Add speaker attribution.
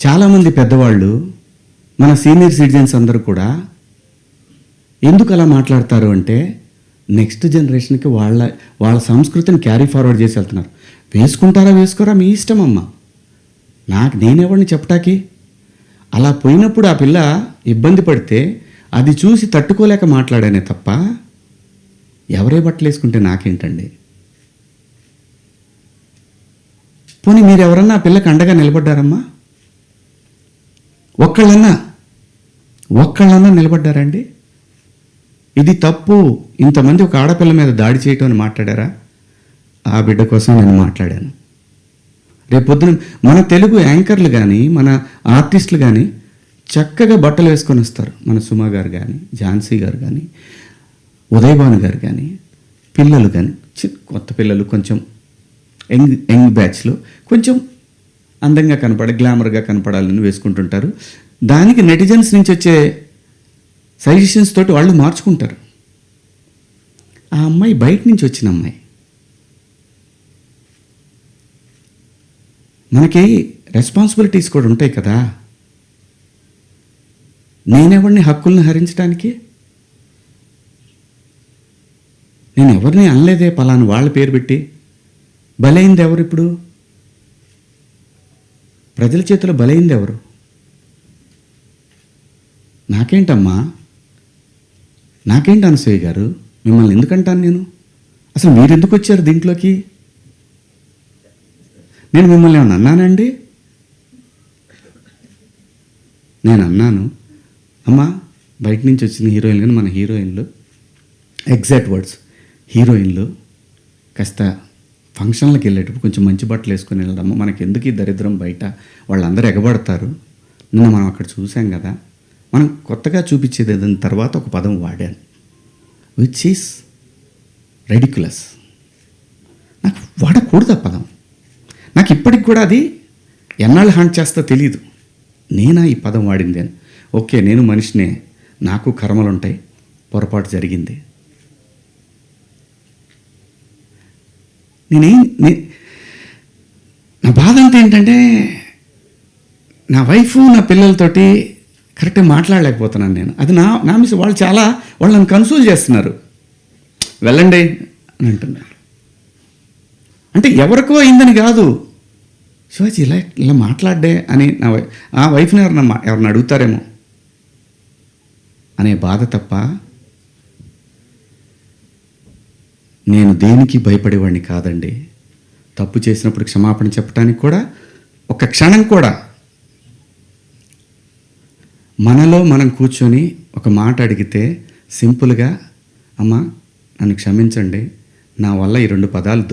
Speaker 1: చాలామంది పెద్దవాళ్ళు, మన సీనియర్ సిటిజన్స్ అందరూ కూడా ఎందుకు అలా మాట్లాడతారు అంటే, నెక్స్ట్ జనరేషన్కి వాళ్ళ సంస్కృతిని క్యారీ ఫార్వర్డ్ చేసి వెళ్తున్నారు. వేసుకుంటారా వేసుకోరా మీ ఇష్టం అమ్మ, నేనెవరిని చెప్పటాకి. అలా పోయినప్పుడు ఆ పిల్ల ఇబ్బంది పడితే అది చూసి తట్టుకోలేక మాట్లాడానే తప్ప, ఎవరే బట్టలు వేసుకుంటే నాకేంటండి. పోనీ మీరు ఎవరన్నా ఆ పిల్లకి అండగా నిలబడ్డారమ్మా? ఒక్కళ్ళన్నా నిలబడ్డారండి? ఇది తప్పు, ఇంతమంది ఒక ఆడపిల్ల మీద దాడి చేయటం అని మాట్లాడారా? ఆ బిడ్డ కోసం నేను మాట్లాడాను. రేపొద్దున మన తెలుగు యాంకర్లు కానీ, మన ఆర్టిస్టులు కానీ చక్కగా బట్టలు వేసుకొని వస్తారు. మన సుమా గారు కానీ, ఝాన్సీ గారు కానీ, ఉదయభాను గారు కానీ, పిల్లలు కానీ, కొత్త పిల్లలు కొంచెం యంగ్ బ్యాచ్లో కొంచెం అందంగా గ్లామర్గా కనపడాలని వేసుకుంటుంటారు. దానికి నెటిజన్స్ నుంచి వచ్చే సజెషన్స్ తోటి వాళ్ళు మార్చుకుంటారు. ఆ అమ్మాయి బయట నుంచి వచ్చిన అమ్మాయి. మనకి రెస్పాన్సిబిలిటీస్ కూడా ఉంటాయి కదా. నేనెవరిని హక్కుల్ని హరించడానికి? నేను ఎవరిని అనలేదే పలానా వాళ్ళ పేరు పెట్టి. బలైంది ఎవరు? ఇప్పుడు ప్రజల చేతిలో బలైంది ఎవరు? నాకేంటమ్మా, నాకేంటి అనసూయ గారు, మిమ్మల్ని ఎందుకంటాను నేను? అసలు మీరు ఎందుకు వచ్చారు దీంట్లోకి? నేను మిమ్మల్ని ఏమన్నా అన్నానండి? నేను అన్నాను, అమ్మా బయట నుంచి వచ్చిన హీరోయిన్లు కానీ మన హీరోయిన్లు, ఎగ్జాక్ట్ వర్డ్స్, హీరోయిన్లు కాస్త ఫంక్షన్లకు వెళ్ళేటప్పుడు కొంచెం మంచి బట్టలు వేసుకొని వెళ్దాము, మనకి ఎందుకు ఈ దరిద్రం బయట, వాళ్ళందరూ ఎగబడతారు. నిన్న మనం అక్కడ చూసాం కదా. మనం కొత్తగా చూపించేది దాని తర్వాత ఒక పదం వాడాను, విచ్ ఈస్ రెడిక్యులస్. నాకు వాడకూడదు ఆ పదం. నాకు ఇప్పటికి కూడా అది ఎన్నాళ్ళు హాంట్ చేస్తా తెలియదు. నేనా ఈ పదం వాడింది అని. ఓకే, నేను మనిషినే, నాకు కర్మలు ఉంటాయి, పొరపాటు జరిగింది. నా బాధ అంతా ఏంటంటే, నా వైఫ్ నా పిల్లలతోటి కరెక్ట్గా మాట్లాడలేకపోతున్నాను నేను. అది నా మిస్. వాళ్ళు నన్ను కన్సోల్ చేస్తున్నారు, వెళ్ళండి అని అంటున్నారు. అంటే ఎవరికో అయిందని కాదు, శివాజీ ఇలా మాట్లాడ్డే అని ఆ వైఫ్ని ఎవరిని అడుగుతారేమో అనే బాధ తప్ప నేను దేనికి భయపడేవాడిని కాదండి. తప్పు చేసినప్పుడు క్షమాపణ చెప్పడానికి కూడా ఒక క్షణం కూడా మనలో మనం కూర్చొని ఒక మాట అడిగితే సింపుల్గా, అమ్మ నన్ను క్షమించండి, నా వల్ల ఈ 2 పదాలు